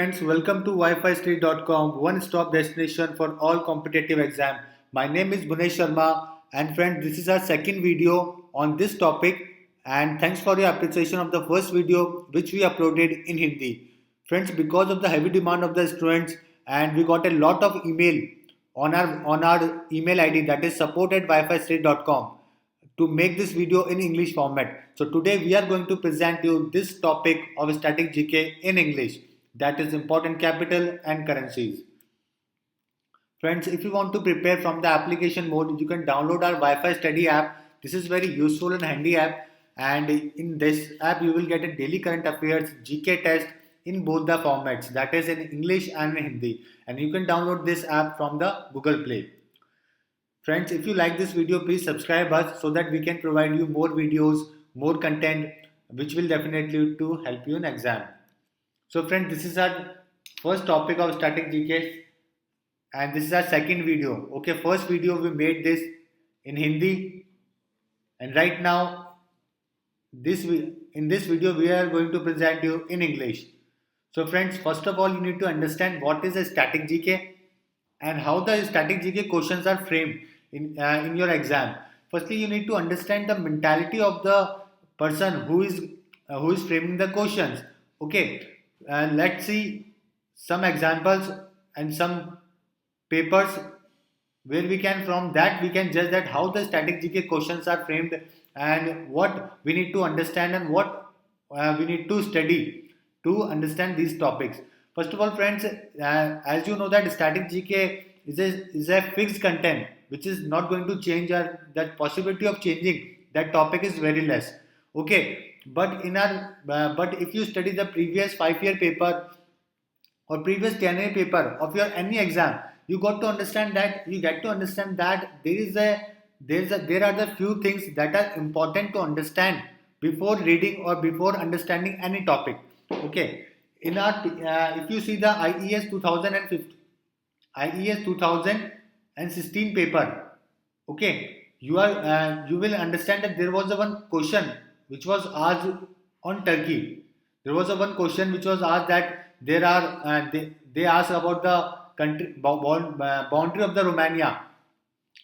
friends, welcome to wifistudy.com, one-stop destination for all competitive exam. My name is Bunesh Sharma and friends, this is our second video on this topic and thanks for your appreciation of the first video which we uploaded in Hindi. Friends, because of the heavy demand of the students and we got a lot of email on our email ID, that is support@wifistudy.com, to make this video in English format. So today we are going to present you this topic of static GK in English, that is important capital and currencies. Friends, if you want to prepare from the application mode, you can download our Wi-Fi study app. This is very useful and handy app, and in this app you will get a daily current affairs GK test in both the formats, that is in English and in Hindi, and you can download this app from the Google Play. Friends, if you like this video, please subscribe us so that we can provide you more videos, more content which will definitely to help you in exam. So friends, this is our first topic of static GK and this is our second video. Okay, first video we made this in Hindi and right now in this video we are going to present you in English. So friends, first of all you need to understand what is a static GK and how the static GK questions are framed in your exam. Firstly, you need to understand the mentality of the person who is framing the questions. Okay, let's see some examples and some papers where we can from that we can judge that how the static GK questions are framed and what we need to understand and what we need to study to understand these topics. First of all, friends, as you know that static GK is a fixed content which is not going to change, or that possibility of changing that topic is very less. Okay, but but if you study the previous 5-year paper or previous 10-year paper of your any exam, you get to understand that there are the few things that are important to understand before reading or before understanding any topic. Okay, in our if you see the IES 2016 paper, okay, you will understand that there was a one question which was asked on Turkey. There was a one question which was asked that there are they asked about the country boundary of the Romania,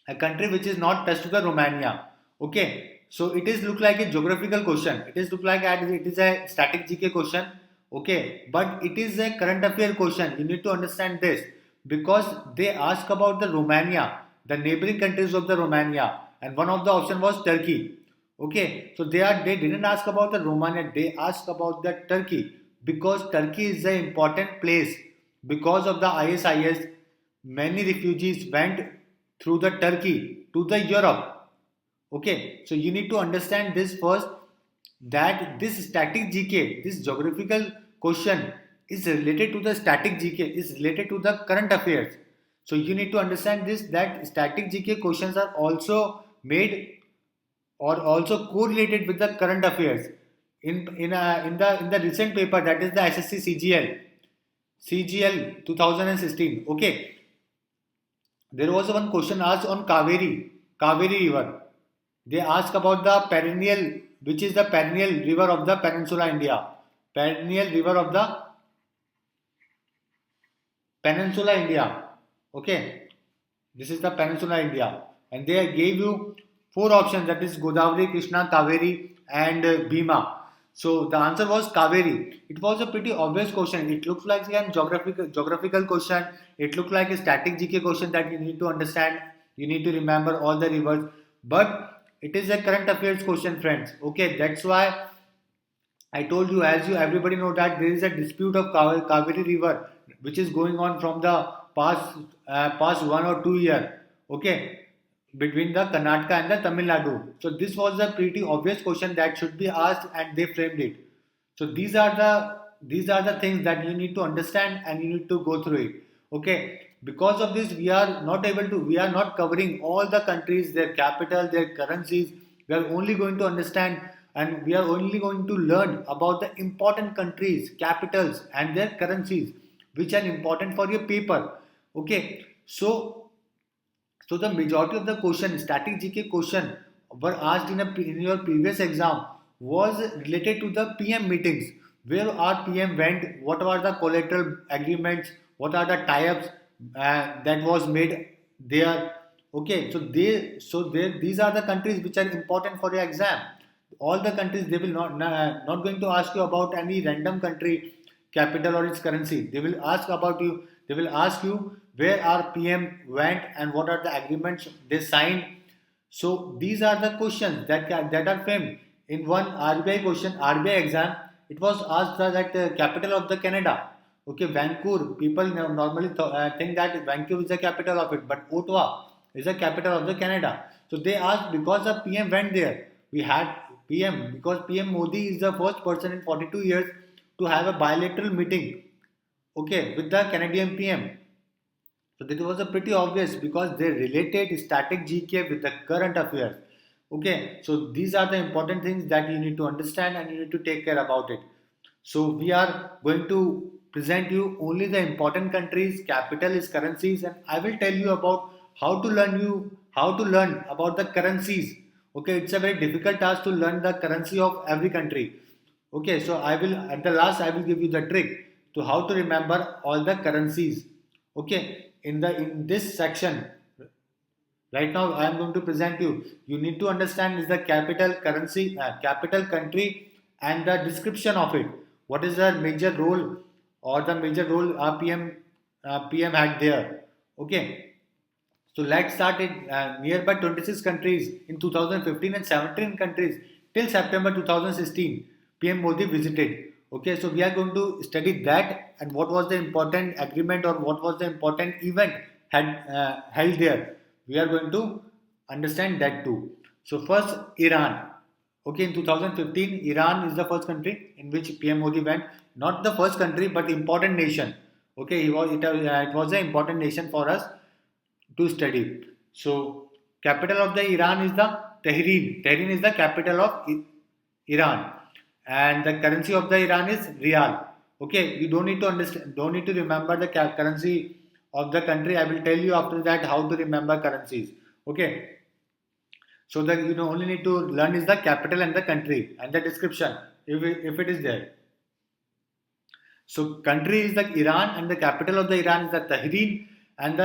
a country which is not touched to the Romania. Okay, so it is look like a geographical question. It is look like it is a static GK question. Okay, but it is a current affair question. You need to understand this because they ask about the Romania, the neighboring countries of the Romania, and one of the option was Turkey. Okay, so they didn't ask about the Romania, they asked about the Turkey because Turkey is an important place. Because of the ISIS, many refugees went through the Turkey to the Europe. Okay, so you need to understand this first, that this static GK, this geographical question is related to the static GK, is related to the current affairs. So you need to understand this, that static GK questions are also made or also correlated with the current affairs. In the recent paper, that is the SSC CGL 2016. Okay, there was one question asked on Kaveri River. They ask about the perennial, which is the perennial river of the Peninsula India. Perennial river of the Peninsula India. Okay, this is the Peninsula India, and they gave you 4 options, that is Godavari, Krishna, Kaveri, and Bhima. So the answer was Kaveri. It was a pretty obvious question. It looks like a geographical question. It looked like a static GK question that you need to understand. You need to remember all the rivers, but it is a current affairs question, friends. Okay, that's why I told you, as you everybody know that there is a dispute of Kaveri River which is going on from the past 1 or 2 years. Okay, between the Karnataka and the Tamil Nadu. So this was a pretty obvious question that should be asked, and they framed it. So these are the things that you need to understand and you need to go through it. Okay, because of this we are not covering all the countries, their capital, their currencies. We are only going to understand and we are only going to learn about the important countries, capitals and their currencies which are important for your paper. Okay, so the majority of the question, static GK question, were asked in your previous exam was related to the PM meetings. where our PM went, what are the collateral agreements, what are the tie-ups that was made there. Okay, these are the countries which are important for your exam. All the countries, they will not going to ask you about any random country capital or its currency. They will ask about you. They will ask you where our PM went and what are the agreements they signed. So these are the questions that are framed in one RBI question, RBI exam. It was asked that capital of the Canada. Okay, Vancouver. People normally think that Vancouver is the capital of it, but Ottawa is the capital of the Canada. So they asked because the PM went there. We had PM because PM Modi is the first person in 42 years to have a bilateral meeting. Okay, with the Canadian PM. So this was a pretty obvious because they related static GK with the current affairs. Okay, so these are the important things that you need to understand and you need to take care about it. So we are going to present you only the important countries, capitals, currencies, and I will tell you about how to learn about the currencies. Okay, it's a very difficult task to learn the currency of every country. Okay, so I will at the last I will give you the trick to how to remember all the currencies. Okay, in this section right now I am going to present you. You need to understand is the capital currency, capital country, and the description of it. What is the major role or the major role PM had there? Okay, so let's start it. Nearby 26 countries in 2015 and 17 countries till September 2016. PM Modi visited. Okay, so we are going to study that and what was the important agreement or what was the important event held there. We are going to understand that too. So first, Iran. Okay, in 2015, Iran is the first country in which PM Modi went. Not the first country, but important nation. Okay, it was an important nation for us to study. So, capital of the Iran is the Tehran. Tehran is the capital of Iran, and the currency of the Iran is Rial. Okay, you don't need to understand, don't need to remember the currency of the country. I will tell you after that how to remember currencies. Okay, so that you only need to learn is the capital and the country and the description if it is there. So country is the Iran and the capital of the Iran is the Tehran, and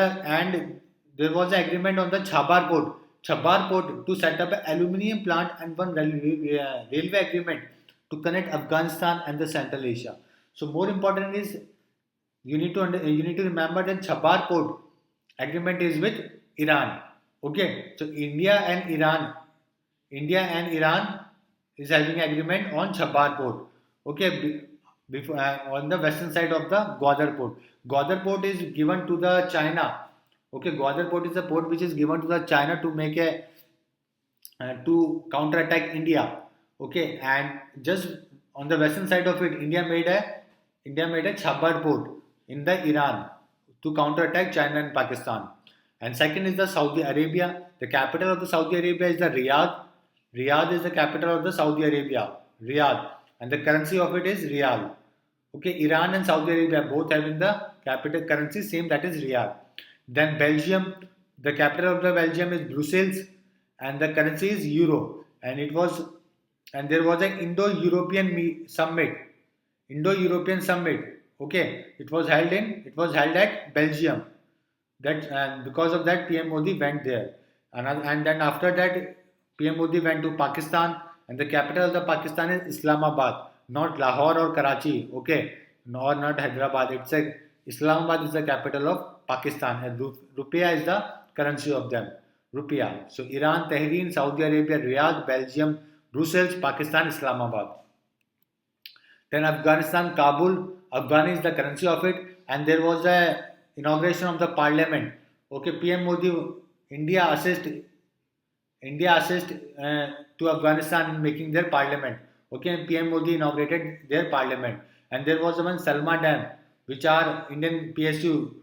there was an agreement on the Chabar port. Chabar port to set up an aluminium plant and one railway agreement to connect Afghanistan and the Central Asia. So more important is you need to remember that Chabar port agreement is with Iran. Okay, so India and Iran is having agreement on Chabar port. Okay, before, on the western side of the Gwadar port. Gwadar port is given to the China. Okay, Gwadar port is a port which is given to the China to make a to counterattack India. Okay, and just on the western side of it, India made a Chabar port in the Iran to counterattack China and Pakistan. And second is the Saudi Arabia. The capital of the Saudi Arabia is the Riyadh. Riyadh is the capital of the Saudi Arabia. Riyadh, and the currency of it is Riyal. Okay, Iran and Saudi Arabia both having the capital currency same, that is Riyal. Then Belgium, the capital of the Belgium is Brussels, and the currency is Euro. And there was an Indo-European summit. Indo-European summit. Okay, it was held at Belgium. That and because of that PM Modi went there, and then after that PM Modi went to Pakistan, and the capital of the Pakistan is Islamabad, not Lahore or Karachi. Okay, nor not Hyderabad. Islamabad is the capital of Pakistan, and Rupiah is the currency of them. Rupiah. So Iran, Tehran, Saudi Arabia, Riyadh, Belgium, Brussels, Pakistan, Islamabad. Then Afghanistan, Kabul. Afghani is the currency of it, and there was a inauguration of the parliament. Okay, PM Modi, India assist to Afghanistan in making their parliament. Okay, and PM Modi inaugurated their parliament, and there was one Salma Dam, which our Indian PSU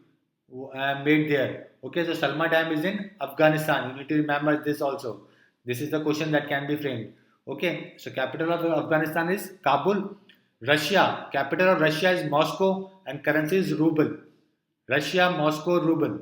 made there. Okay, so Salma Dam is in Afghanistan. You need to remember this also. This is the question that can be framed. Okay, so capital of Afghanistan is Kabul. Russia, capital of Russia is Moscow, and currency is ruble. Russia, Moscow, ruble.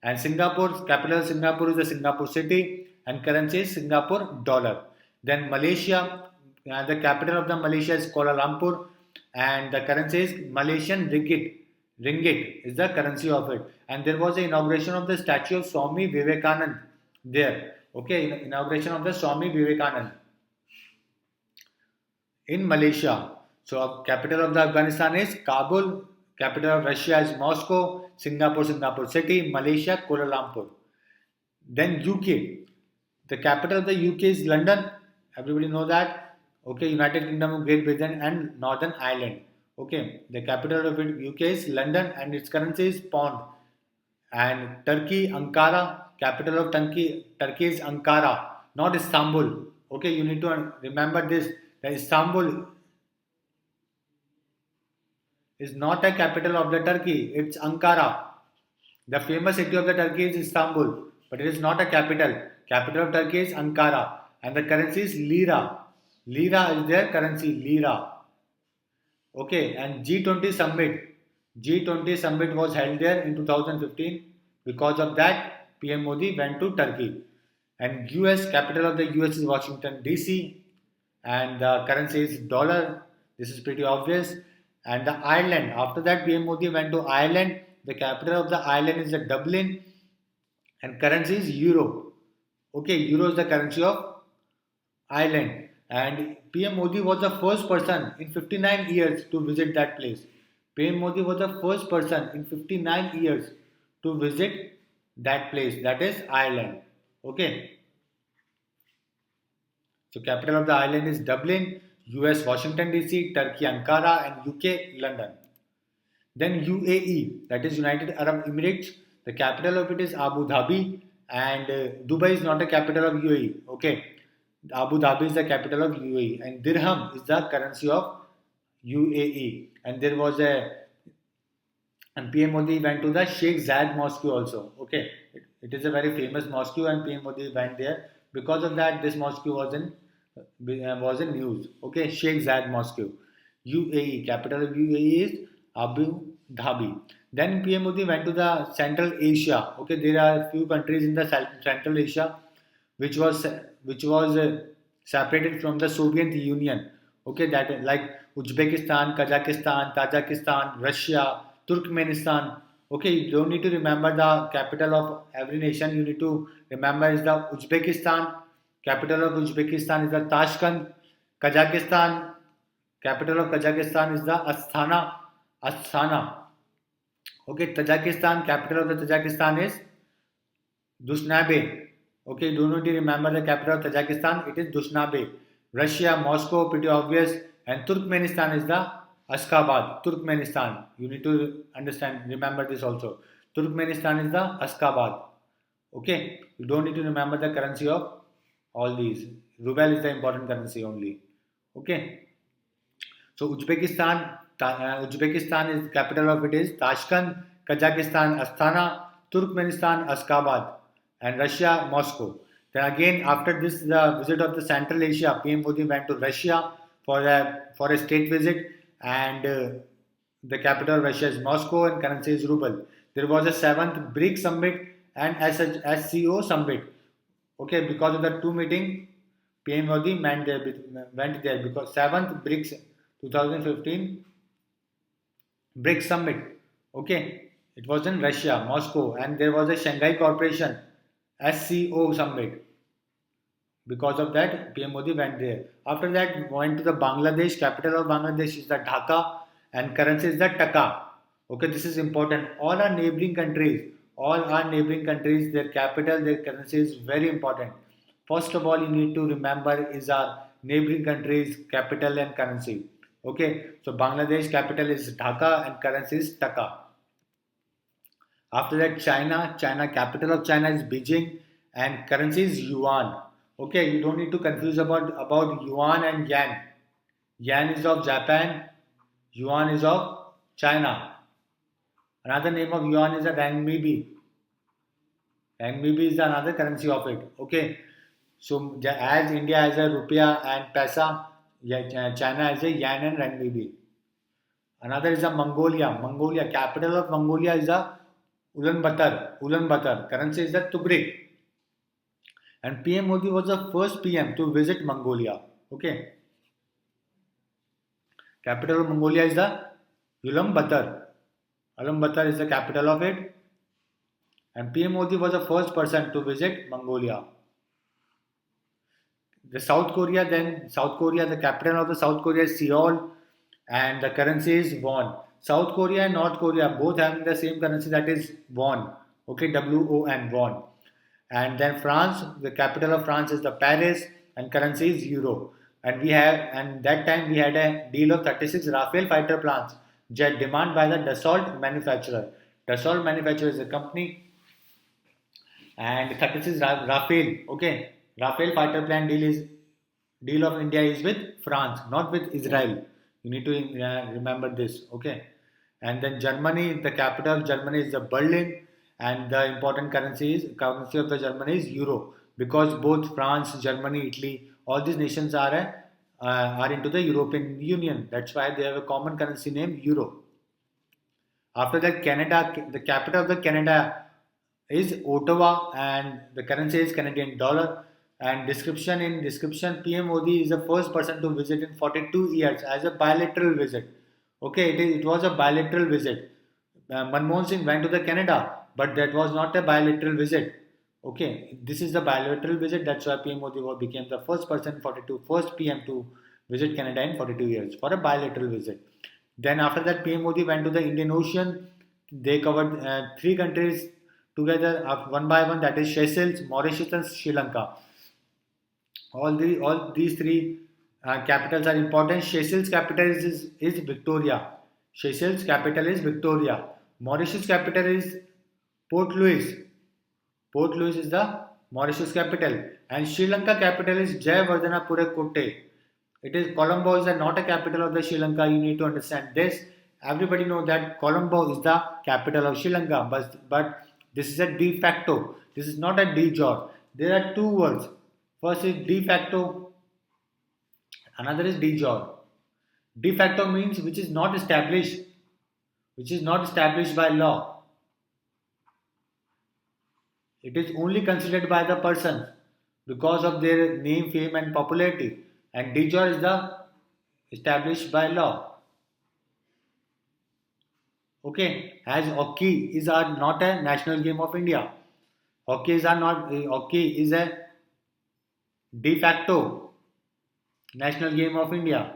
And Singapore, capital of Singapore is the Singapore city, and currency is Singapore dollar. Then Malaysia, the capital of the Malaysia is Kuala Lumpur, and the currency is Malaysian ringgit. Ringgit is the currency of it, and there was the inauguration of the statue of Swami Vivekanand there. Okay, inauguration of the Swami Vivekanand in Malaysia. So capital of the Afghanistan is Kabul, capital of Russia is Moscow, Singapore City, Malaysia Kuala Lumpur. Then UK, the capital of the UK is London. Everybody know that. Okay, United Kingdom of Great Britain and Northern Ireland. Okay, the capital of UK is London and its currency is pound. And Turkey, Ankara, capital of Turkey is Ankara, not Istanbul. Okay, you need to remember this. That Istanbul is not a capital of the Turkey. It's Ankara. The famous city of the Turkey is Istanbul, but it is not a capital. Capital of Turkey is Ankara, and the currency is lira. Lira is their currency, lira. Okay, and G20 summit. G20 summit was held there in 2015. Because of that, PM Modi went to Turkey. And US, capital of the US is Washington DC, and the currency is dollar. This is pretty obvious. And the Ireland. After that, PM Modi went to Ireland. The capital of the island is Dublin, and currency is euro. Okay, euro is the currency of Ireland. And PM Modi was the first person in 59 years to visit that place. PM Modi was the first person in 59 years to visit that place, that is Ireland. Okay. So capital of the island is Dublin, US Washington DC, Turkey Ankara, and UK London. Then UAE, that is United Arab Emirates. The capital of it is Abu Dhabi, and Dubai is not the capital of UAE. Okay, Abu Dhabi is the capital of UAE, and dirham is the currency of UAE. And there was and PM Modi went to the Sheikh Zayed Mosque also. Okay, it is a very famous mosque, and PM Modi went there. Because of that, this mosque was in news. Okay, Sheikh Zayed Mosque, UAE. Capital of UAE is Abu Dhabi. Then PM Modi went to the Central Asia. Okay, there are few countries in the Central Asia which was separated from the Soviet Union. Okay, that like Uzbekistan, Kazakhstan, Tajikistan, Russia, Turkmenistan. Okay, you don't need to remember the capital of every nation. You need to remember is the Uzbekistan. Capital of Uzbekistan is the Tashkent. Kazakhstan. Capital of Kazakhstan is the Astana. Astana. Okay, Tajikistan. Capital of the Tajikistan is Dushanbe. Okay, do not remember the capital of Tajikistan. It is Dushanbe. Russia, Moscow, pretty obvious. And Turkmenistan is the Ashgabat. Turkmenistan. You need to understand, remember this also. Turkmenistan is the Ashgabat. Okay, you don't need to remember the currency of all these. Ruble is the important currency only. Okay. So Uzbekistan is capital of it is Tashkent, Kazakhstan Astana, Turkmenistan Ashgabat, and Russia Moscow. Then again after this the visit of the Central Asia, PM Modi went to Russia for a state visit, and the capital of Russia is Moscow and currency is ruble. There was a 7th BRIC summit and SCO summit. Okay, because of the two meeting, PM Modi went there because 7th BRICS 2015 BRICS summit. Okay, it was in Russia, Moscow, and there was a Shanghai Cooperation SCO summit. Because of that, PM Modi went there. After that, went to the Bangladesh. Capital of Bangladesh is the Dhaka, and currency is the Taka. Okay, this is important. All our neighboring countries, their capital, their currency is very important. First of all, you need to remember is our neighboring countries' capital and currency. Okay, so Bangladesh capital is Dhaka and currency is Taka. After that, China capital of China is Beijing and currency is yuan. Okay, you don't need to confuse about yuan and yen. Yen is of Japan, yuan is of China. Another name of yuan is a renminbi. Renminbi is another currency of it. Okay, so as India has a rupiah and paisa, China has a yen and renminbi. Another is a Mongolia. Mongolia, capital of Mongolia is a Ulaanbaatar. Currency is the Tugrik. And PM Modi was the first PM to visit Mongolia. Okay. Capital of Mongolia is the Ulaanbaatar. Ulaanbaatar is the capital of it. And PM Modi was the first person to visit Mongolia. The South Korea, the capital of the South Korea is Seoul, and the currency is won. South Korea and North Korea both having the same currency, that is won. Okay, WON, won. And then France, the capital of France is the Paris, and currency is euro. And that time we had a deal of 36 Rafale fighter planes jet demand by the Dassault manufacturer. Dassault manufacturer is a company, and 36 Rafale. Okay, Rafale fighter plane deal of India is with France, not with Israel. You need to remember this. Okay, and then Germany, the capital of Germany is the Berlin, and the important currency of the Germany is euro, because both France, Germany, Italy, all these nations are into the European Union. That's why they have a common currency name euro. After that, Canada, the capital of the Canada is Ottawa, and the currency is Canadian dollar. And description, PM Modi is the first person to visit in 42 years as a bilateral visit. Okay, it was a bilateral visit. Manmohan Singh went to the Canada, but that was not a bilateral visit. Okay, this is the bilateral visit. That's why PM Modi became the first person, first PM to visit Canada in 42 years for a bilateral visit. Then after that, PM Modi went to the Indian Ocean. They covered three countries together, one by one. That is Seychelles, Mauritius, and Sri Lanka. All these three capitals are important. Seychelles capital is Victoria. Seychelles capital is Victoria. Mauritius capital is Port Louis. Port Louis is the Mauritius capital, and Sri Lanka capital is Jayawardena Kotte. It is Colombo is not a capital of the Sri Lanka. You need to understand this. Everybody know that Colombo is the capital of Sri Lanka, but this is a de facto. This is not a de jure. There are two words. First is de facto, another is de jure. De facto means which is not established by law. It is only considered by the person because of their name, fame, and popularity. And de jure is the established by law. Okay, as hockey is not a national game of India. Hockey is a de facto national game of India.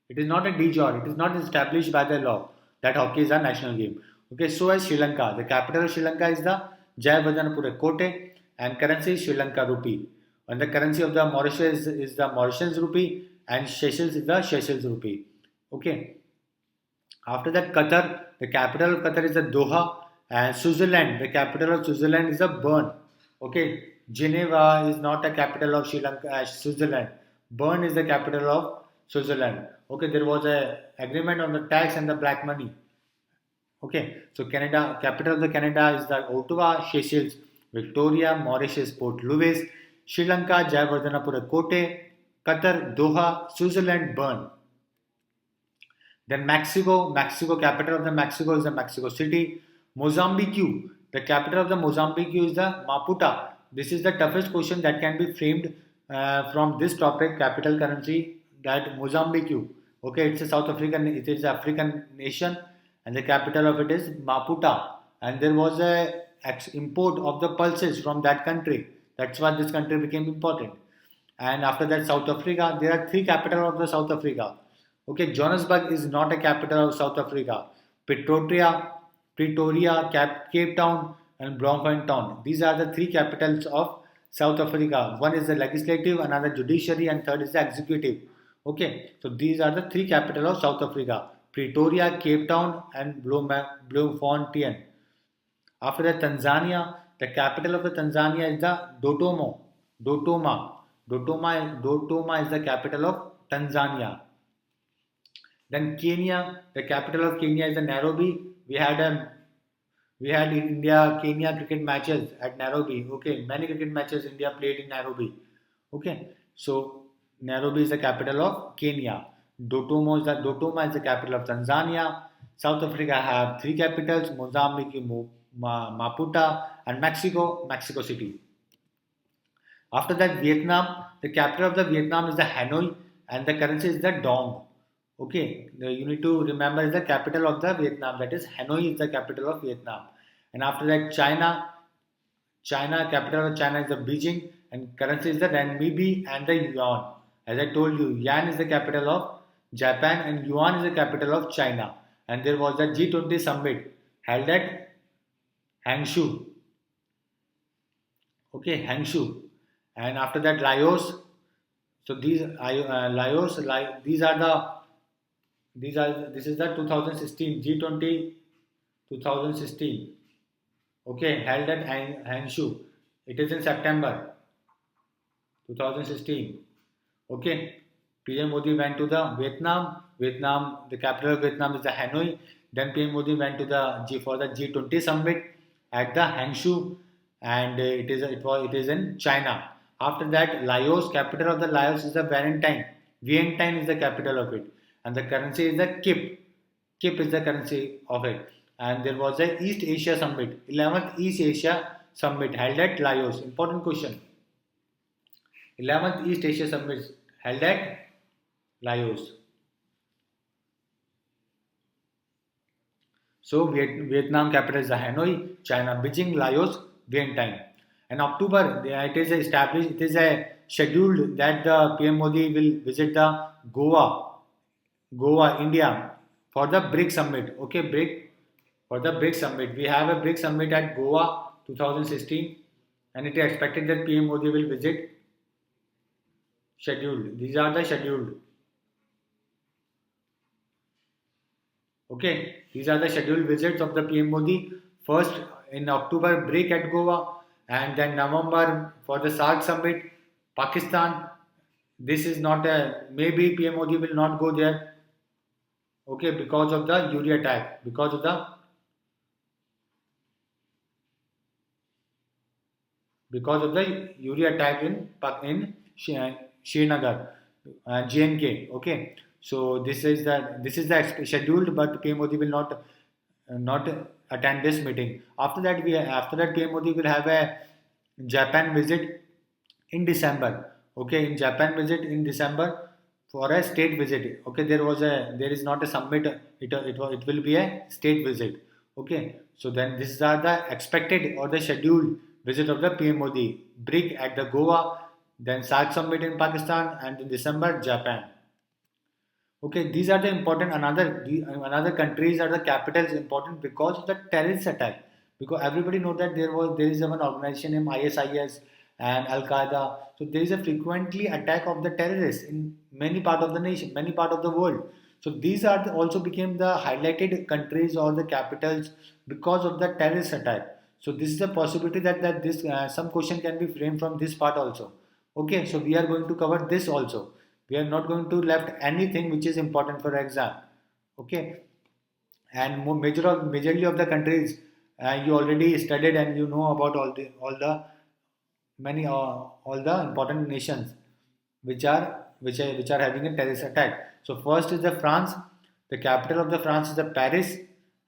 It is not a de jure. It is not established by the law that hockey is a national game. Okay, so as Sri Lanka, the capital of Sri Lanka is the Jayawardena Kotte, and currency is Sri Lanka rupee. And the currency of the Mauritius is the Mauritian rupee, and Seychelles is the Seychelles rupee. Okay. After that, Qatar, the capital of Qatar is the Doha, and Switzerland, the capital of Switzerland is the Bern. Okay, Geneva is not a capital of Sri Lanka, Switzerland. Bern is the capital of Switzerland. Okay, there was a agreement on the tax and the black money. Okay, so Canada, capital of the Canada is the Ottawa, Seychelles, Victoria, Mauritius, Port Louis, Sri Lanka, Jayawardena Kotte, Qatar, Doha, Switzerland, Bern. Then Mexico, capital of the Mexico is the Mexico City. Mozambique, the capital of the Mozambique is the Maputo. This is the toughest question that can be framed from this topic, capital currency, that Mozambique. Okay, it's a South African, it is an African nation, and the capital of it is Maputo. And there was a import of the pulses from that country. That's why this country became important. And after that, South Africa, there are three capitals of the South Africa. Okay, Johannesburg is not a capital of South Africa. Pretoria, Cape Town, and Bloemfontein. These are the three capitals of South Africa. One is the legislative, another judiciary, and third is the executive. Okay, so these are the three capitals of South Africa: Pretoria, Cape Town, and Bloemfontein. After that, Tanzania, the capital of the Tanzania is the Dodoma. Dodoma is the capital of Tanzania. Then Kenya, the capital of Kenya is the Nairobi. We had India Kenya cricket matches at Nairobi. Okay, many cricket matches India played in Nairobi. Okay, so Nairobi is the capital of Kenya. Dodoma is the capital of Tanzania. South Africa have three capitals: Mozambique, Maputo, and Mexico City. After that, Vietnam, the capital of the Vietnam is the Hanoi, and the currency is the dong. Okay, you need to remember the capital of the Vietnam, that is Hanoi is the capital of Vietnam. And after that, China, capital of China is the Beijing, and currency is the renminbi and the yuan. As I told you, yuan is the capital of Japan and yuan is the capital of China. And there was the G20 summit held at Hangzhou. Okay, Hangzhou. And after that, Laos. So this is the 2016 G20 2016. Okay, held at Hangzhou. It is in September 2016. Okay, PM Modi went to the Vietnam. The capital of Vietnam is the Hanoi. Then PM Modi went to the G20 summit at the Hangzhou, and it is in China. After that, Laos, capital of the Laos is the Vientiane. Vientiane is the capital of it, and the currency is the kip. Kip is the currency of it. And there was a East Asia Summit, 11th East Asia Summit held at Laos. Important question. 11th East Asia Summit held at Laos. So Vietnam capital is the Hanoi, China Beijing, Laos, Vientiane. And October, it is established, it is a scheduled that the PM Modi will visit the Goa, India for the BRIC Summit. Okay, for the BRIC Summit. We have a BRIC Summit at Goa 2016, and it is expected that PM Modi will visit. Scheduled. These are the scheduled. Okay, these are the scheduled visits of the PM Modi. First in October, BRIC at Goa, and then November for the SAARC Summit, Pakistan. This is not a, maybe PM Modi will not go there. Okay, because of the URI attack, because of the URI attack in Srinagar, JNK. Okay, so this is the scheduled, but PM Modi will not attend this meeting. After that, PM Modi will have a Japan visit in December. Okay, in Japan visit in December for a state visit. Okay, there is not a summit. It will be a state visit. Okay, so then these are the expected or the scheduled visit of the PM Modi. BRIC at the Goa, then SAARC summit in Pakistan, and in December Japan. Okay, these are the important another countries are the capitals important because of the terrorist attack. Because everybody know that there is one organization named ISIS and Al Qaeda. So there is a frequently attack of the terrorists in many part of the nation, many part of the world. So these are also became the highlighted countries or the capitals because of the terrorist attack. So this is a possibility that this some question can be framed from this part also. Okay, so we are going to cover this also. We are not going to left anything which is important for exam. Okay, and majorly of the countries you already studied and you know about all the important nations which are having a terrorist attack. So first is the France. The capital of the France is the Paris,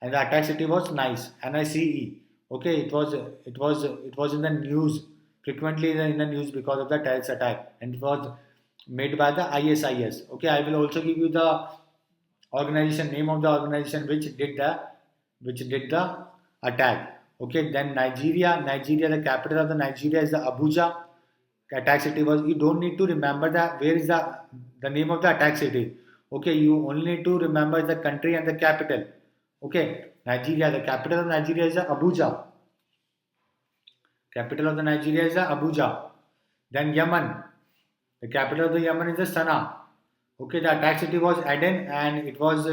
and the attack city was Nice, NICE. Okay, it was in the news frequently in the news because of the terrorist attack, and it was made by the ISIS. Okay, I will also give you the name of the organization which did the attack. Okay, then Nigeria, the capital of the Nigeria is the Abuja. Attack city was, you don't need to remember where is the name of the attack city. Okay, you only need to remember the country and the capital. Okay, Nigeria, the capital of Nigeria is the Abuja. Capital of the Nigeria is the Abuja. Then Yemen, the capital of the Yemen is the Sana'a. Okay, the attack city was Aden, and it was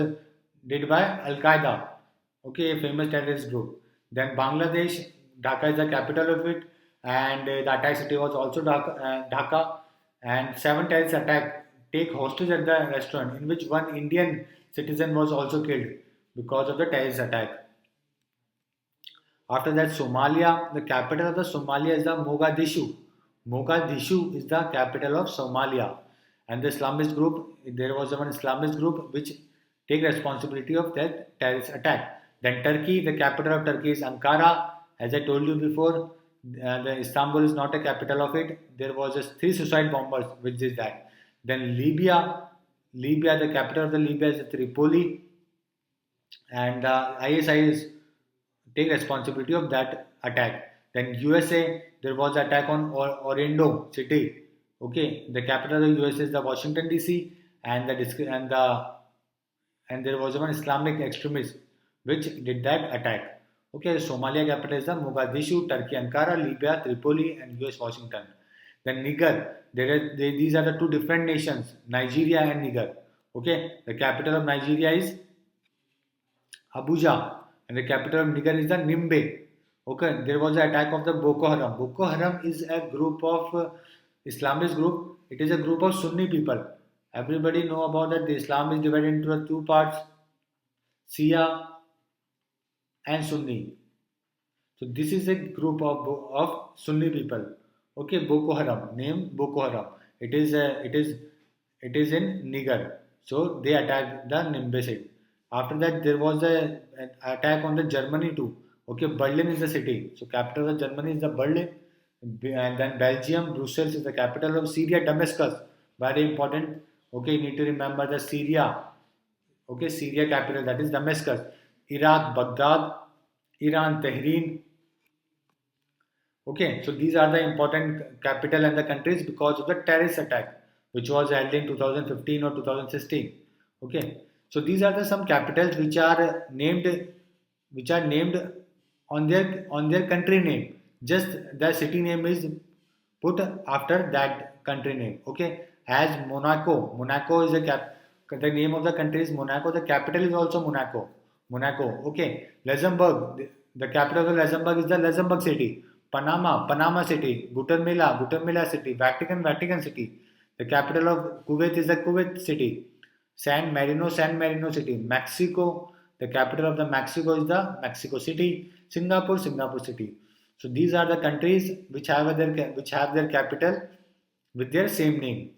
did by Al Qaeda. Okay, a famous terrorist group. Then Bangladesh, Dhaka is the capital of it, and the attack city was also Dhaka. And 7 terrorist attack take hostage at the restaurant, in which one Indian citizen was also killed because of the terrorist attack. After that, Somalia, the capital of the Somalia is the Mogadishu. Mogadishu is the capital of Somalia. And the Islamist group, there was one Islamist group which take responsibility of that terrorist attack. Then Turkey, the capital of Turkey is Ankara. As I told you before, the Istanbul is not a capital of it. There was just 3 suicide bombers which did that. Then Libya, the capital of the Libya is Tripoli, and the ISIS take responsibility of that attack. Then USA, there was attack on Orlando city. Okay, the capital of the USA is the Washington DC, and there was one Islamic extremist which did that attack. Okay, Somalia capital is the Mogadishu, Turkey Ankara, Libya Tripoli, and US Washington. Then Niger, these are the two different nations, Nigeria and Niger. Okay, the capital of Nigeria is Abuja, and the capital of Niger is the Nimbe. Okay, there was an attack of the Boko Haram. Boko Haram is a group of Islamist group. It is a group of Sunni people. Everybody know about that. The Islam is divided into two parts: Shia and Sunni. So this is a group of Sunni people. Okay, Boko Haram. Name Boko Haram. It is in Niger. So they attacked the Nimbe city. After that, there was an attack on the Germany too. Okay, Berlin is the city. So capital of Germany is the Berlin, and then Belgium, Brussels is the capital of Syria, Damascus. Very important. Okay, you need to remember the Syria. Okay, Syria capital, that is Damascus. Iraq, Baghdad. Iran, Tehran. Okay, so these are the important capital and the countries because of the terrorist attack which was held in 2015 or 2016. Okay, so these are the some capitals which are named on their country name. Just the city name is put after that country name. Okay, as Monaco is the name of the country is Monaco. The capital is also Monaco. Okay, Luxembourg. The capital of Luxembourg is the Luxembourg city. Panama city. Guatemala city. Vatican city. The capital of Kuwait is the Kuwait city. San Marino city. Mexico. The capital of the Mexico is the Mexico city. Singapore city. So these are the countries which have their capital with their same name.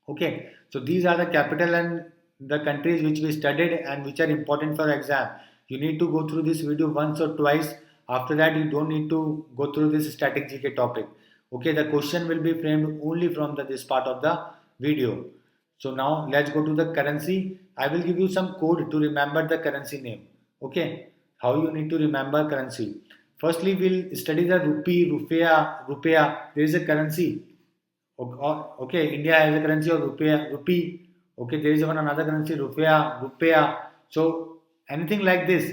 Okay, so these are the capital and the countries which we studied and which are important for exam. You need to go through this video once or twice. After that, you don't need to go through this static GK topic. Okay, the question will be framed only from this part of the video. So now let's go to the currency. I will give you some code to remember the currency name. Okay, how you need to remember currency. Firstly, we'll study the rupee, rupiah. There is a currency. Okay, India has a currency of rupee. Okay, there is one another currency, rupiah. So anything like this,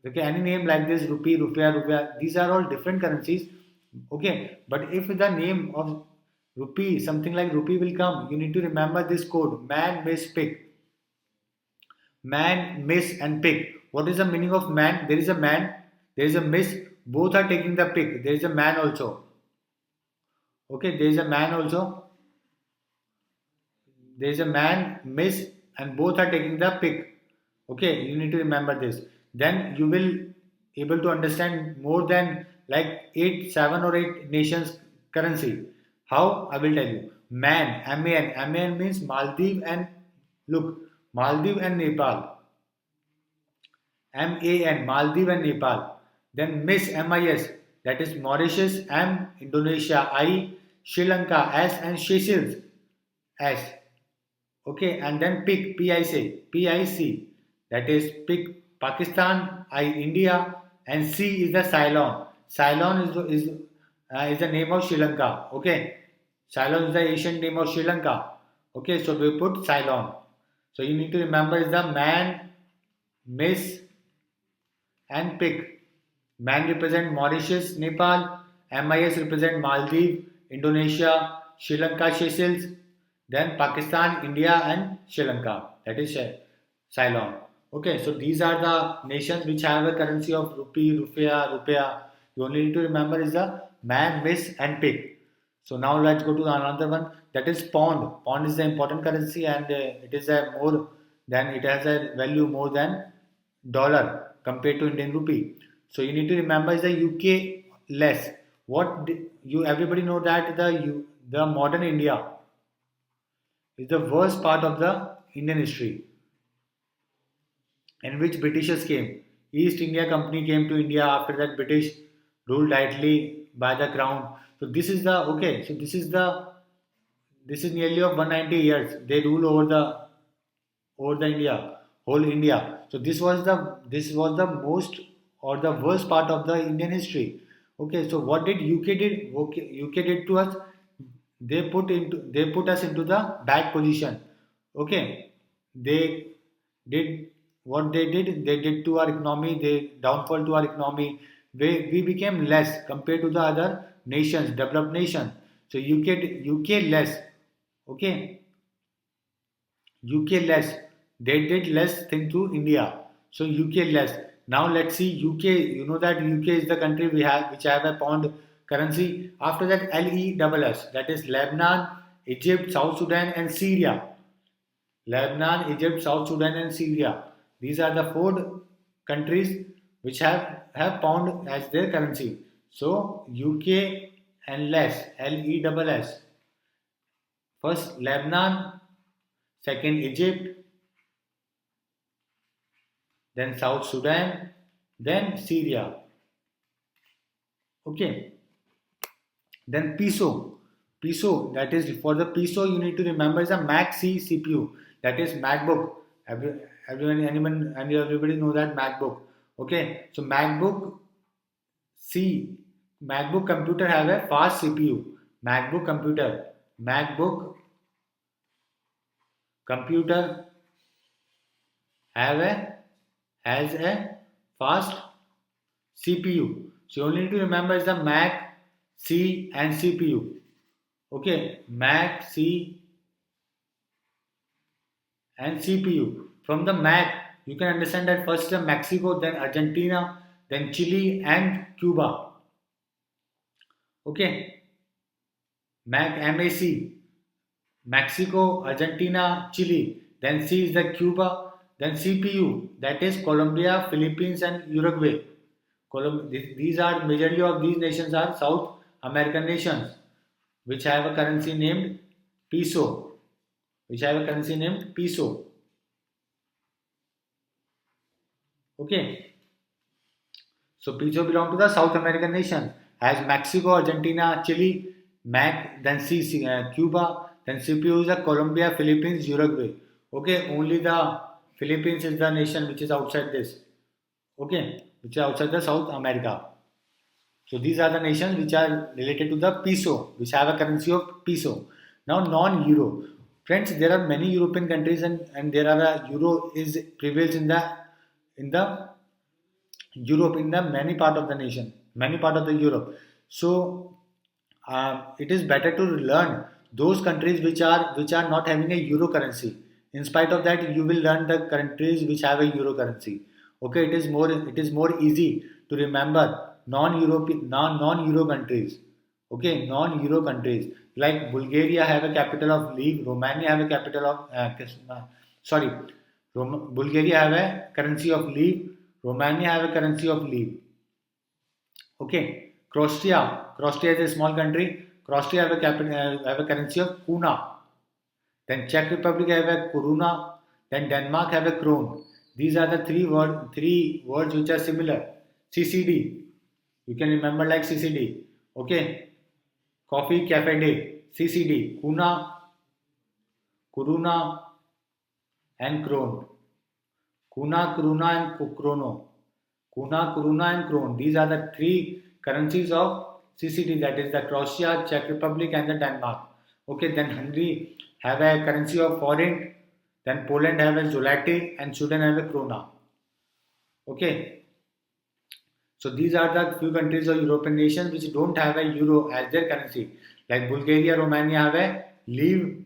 okay, any name like this, rupee, rupiah, these are all different currencies. Okay, but if the name of rupee, something like rupee will come, you need to remember this code: man, miss, pick. Man, miss, and pick. What is the meaning of man? There is a man, there is a miss. Both are taking the pick. There is a man also. Okay, there is a man also. There is a man, miss, and both are taking the pick. Okay, you need to remember this. Then you will able to understand more than like 7 or 8 nations currency. How? I will tell you. Man, MAN means Maldives and look, Maldives and Nepal. MAN, Maldives and Nepal. Then MIS, MIS, that is Mauritius, M, Indonesia, I, Sri Lanka, S, and Seychelles, S. Okay, and then PIC, PIC, that is PIC, Pakistan, I, India, and C is the Ceylon. Ceylon is the name of Sri Lanka. Okay, Ceylon is the ancient name of Sri Lanka. Okay, so we put Ceylon. So you need to remember is the man, miss, and pick. Man represent Mauritius, Nepal. MIS represent Maldives, Indonesia, Sri Lanka, Seychelles. Then Pakistan, India, and Sri Lanka. That is Ceylon. Okay, so these are the nations which have a currency of rupee, rupiah. You only need to remember is the man, miss, and pick. So now let's go to another one. That is pound. Pound is the important currency, and it is it has a value more than dollar compared to Indian rupee. So you need to remember is the UK less. Everybody know that the modern India is the worst part of the Indian history, in which Britishers came. East India Company came to India. After that, British ruled tightly by the crown. So this is the this is nearly of 190 years they rule over the India, whole India. So this was the most or the worst part of the Indian history. Okay, so what did UK did? Okay, UK did to us. They put us into the bad position. Okay, they did what they did. They did to our economy. They downfall to our economy. We became less compared to the other nations, developed nations. So UK less. Okay, UK less. They did less thing to India. So UK less. Now let's see UK. You know that UK is the country we have which have a pound currency. After that LESS. That is Lebanon, Egypt, South Sudan, and Syria. Lebanon, Egypt, South Sudan, and Syria. These are the four countries which have pound as their currency. So UK and less LESS. First Lebanon, second Egypt, then South Sudan, then Syria. Okay, then peso. Peso, that is for the peso, you need to remember is a Mac C CPU, that is MacBook. Everybody know that MacBook. Okay, so C, MacBook computer have a fast CPU. MacBook computer have a has a fast CPU. So you only need to remember is the Mac, C and CPU. Okay, Mac, C and CPU. From the Mac, you can understand that first Mexico, then Argentina, then Chile and Cuba. Okay, MAC, Mexico, Argentina, Chile. Then C is the Cuba. Then CPU, that is Colombia, Philippines, and Uruguay. These are majorly of these nations are South American nations, which have a currency named peso. Okay, so peso belong to the South American nation. As Mexico, Argentina, Chile, MAC, then Cuba, then CPU is the Colombia, Philippines, Uruguay. Okay, only the Philippines is the nation which is outside this. Okay, which is outside the South America. So these are the nations which are related to the peso, which have a currency of peso. Now non-euro. Friends, there are many European countries and there are a euro is prevails in the Europe, in the many part of the nation, many part of the Europe. So it is better to learn those countries which are not having a euro currency. In spite of that, you will learn the countries which have a euro currency. Okay, it is more easy to remember non-euro countries. Okay, non-euro countries like Bulgaria have a capital of leave, Romania have a capital of sorry, Bulgaria have a currency of leave, Romania have a currency of leave. Okay, Croatia is a small country. Croatia have a have a currency of kuna. Then Czech Republic have a koruna. Then Denmark have a kron. These are the three words which are similar. CCD. You can remember like CCD. Okay. Coffee Cafe Day. CCD. Kuna, Kuruna, and Kron. Kuna, Kuruna, and Krono. Kuna, Kuruna, and Kron. These are the three currencies of CCD, that is the Croatia, Czech Republic, and the Denmark. Okay, then Hungary have a currency of forint, then Poland have a zloty, and Sweden have a krona. Okay, so these are the few countries of European nations which don't have a euro as their currency. Like Bulgaria, Romania have a leave,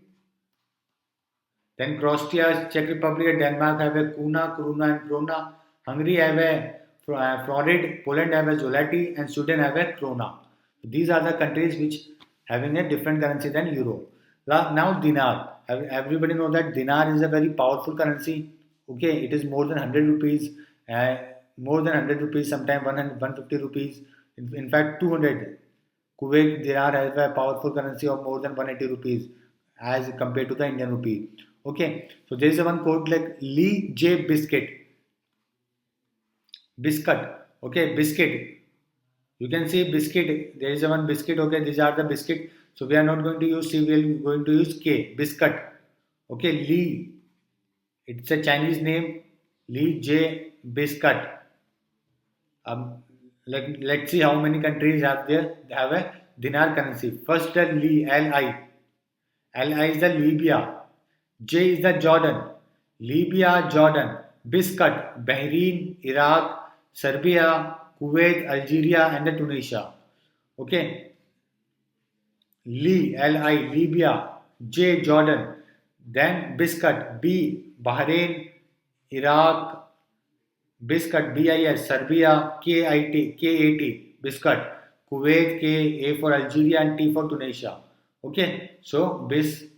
then Croatia, Czech Republic, and Denmark have a kuna, Kuruna, and krona. Hungary have a florid, Poland have a zloty, and Sweden have a krona. These are the countries which having a different currency than euro. Now dinar. Everybody know that dinar is a very powerful currency. Okay, it is more than 100 rupees, sometimes 150 rupees. In fact, 200. Kuwait dinar has a powerful currency of more than 180 rupees as compared to the Indian rupee. Okay, so there is a one code like Lee J biscuit. Okay, biscuit. You can see biscuit. There is a one biscuit. Okay, these are the biscuit. So we are not going to use C, we are going to use K, biscuit. Okay, Li, it's a Chinese name, Li J biscuit. Let's see how many countries have there. They have a dinar currency. First the Li, Li. Li is the Libya. J is the Jordan. Libya, Jordan. Biscuit, Bahrain, Iraq, Serbia, Kuwait, Algeria, and the Tunisia. Okay. Li, Libya. J, Jordan. Then Biscuit, B, Bahrain, Iraq, Biscuit, BIS, Serbia, KAT, Biscuit, Kuwait, K, A for Algeria, and T for Tunisia. Okay, so Biscuit.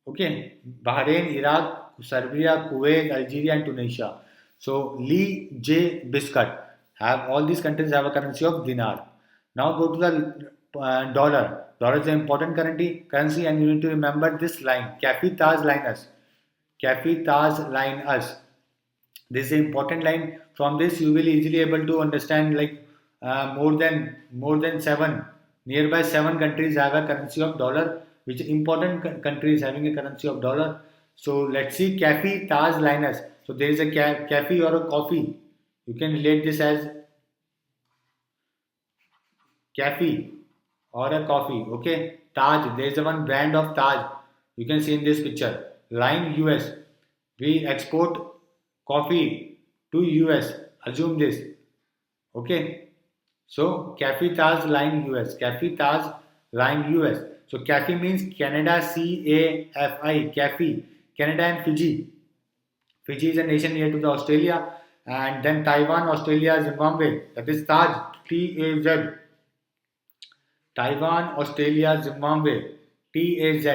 Okay, Bahrain, Iraq, Serbia, Kuwait, Algeria, and Tunisia. So Li, J, Biscuit have all these countries have a currency of dinar. Now go to the dollar. Dollar is an important currency, and you need to remember this line: Kafi Taj Linus. Kafi Taj Linus. This is an important line. From this, you will easily able to understand like more than seven nearby seven countries have a currency of dollar, which important countries having a currency of dollar. So let's see Kafi Taj Linus. So there is a cafe or a coffee. You can relate this as cafe or a coffee. Okay, Taj. There is a one brand of Taj. You can see in this picture. Line US. We export coffee to US. Assume this. Okay. So Cafe Taj Line US. Cafe Taj Line US. So Cafe means Canada, CAFI. Cafe. Canada and Fiji. Fiji is a nation near to the Australia. And then Taiwan, Australia, Zimbabwe. That is Taj. TAZ. Taiwan, Australia, Zimbabwe. TAZ.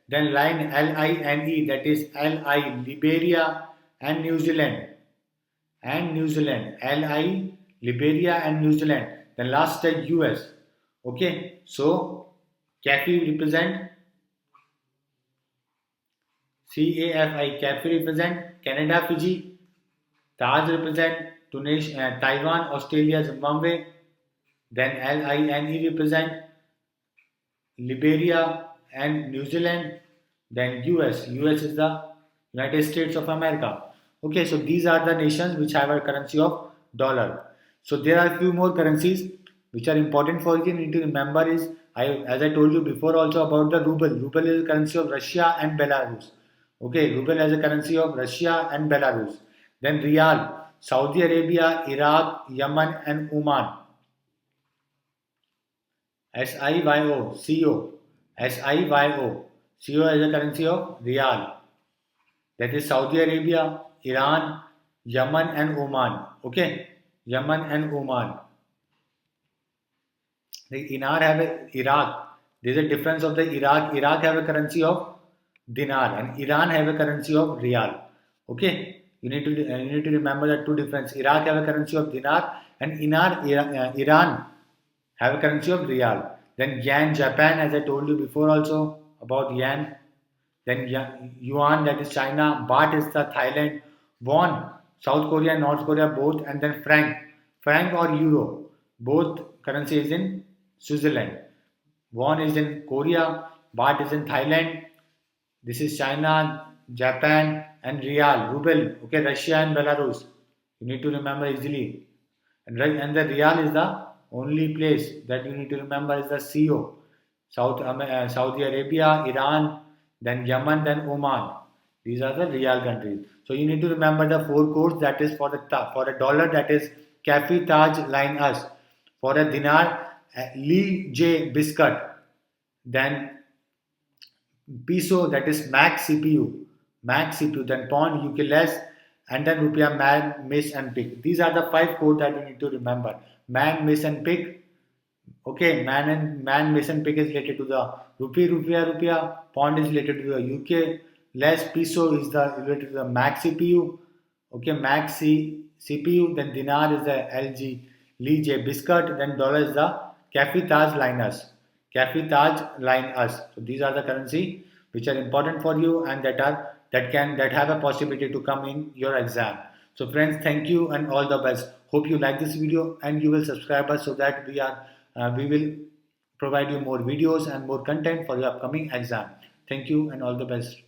Then line LINE, that is LI, Liberia and New Zealand. LI, Liberia and New Zealand. Then last is US. Okay, so CAFI represent CAFI. CAFI represent Canada, Fiji. Taj represent Tunisia, Taiwan, Australia, Zimbabwe. Then LINE represent Liberia and New Zealand. Then US is the United States of America. Okay, so these are the nations which have a currency of dollar. So there are a few more currencies which are important for you. You need to remember is as I told you before also about the ruble. Ruble is a currency of Russia and Belarus. Okay, ruble has a currency of Russia and Belarus. Then Riyal, Saudi Arabia, Iraq, Yemen and Oman. SIYO, CO. SIYO. CO is a currency of Riyal. That is Saudi Arabia, Iran, Yemen and Oman. Okay, Yemen and Oman. The Iran have a Iraq. There is a difference of the Iraq. Iraq have a currency of dinar and Iran have a currency of Riyal. Okay, you need to remember that two difference. Iraq have a currency of dinar and Iran have a currency of Riyal. Then Yen, Japan, as I told you before also about Yen. Then Yuan, that is China. Baht is the Thailand. Won, South Korea and North Korea both. And then franc or euro, both currency is in Switzerland. Won is in Korea. Baht is in Thailand. This is China, Japan and Riyal, ruble. Okay, Russia and Belarus. You need to remember easily. And the Riyal is the only place that you need to remember is the CO. Saudi Arabia, Iran, then Yemen, then Oman. These are the Riyal countries. So you need to remember the four codes. That is for a dollar, that is Kafi Taj Line Us. For a dinar, Li J Biscuit. Then peso, that is Max CPU. Then pound, UK less, and then rupiah, man, miss and pick. These are the five codes that you need to remember. Man, miss and pick. Okay, man, miss and pick is related to the rupiah. Pound is related to the UK. Less peso is related to the Max CPU. Okay, Max CPU. Then dinar is the LG Li J Biscuit. Then dollar is the Kafi Taj Linus. Kafi Taj Line Us. So these are the currency which are important for you and that have a possibility to come in your exam. So friends, thank you and all the best. Hope you like this video and you will subscribe us so that we will provide you more videos and more content for your upcoming exam. Thank you and all the best.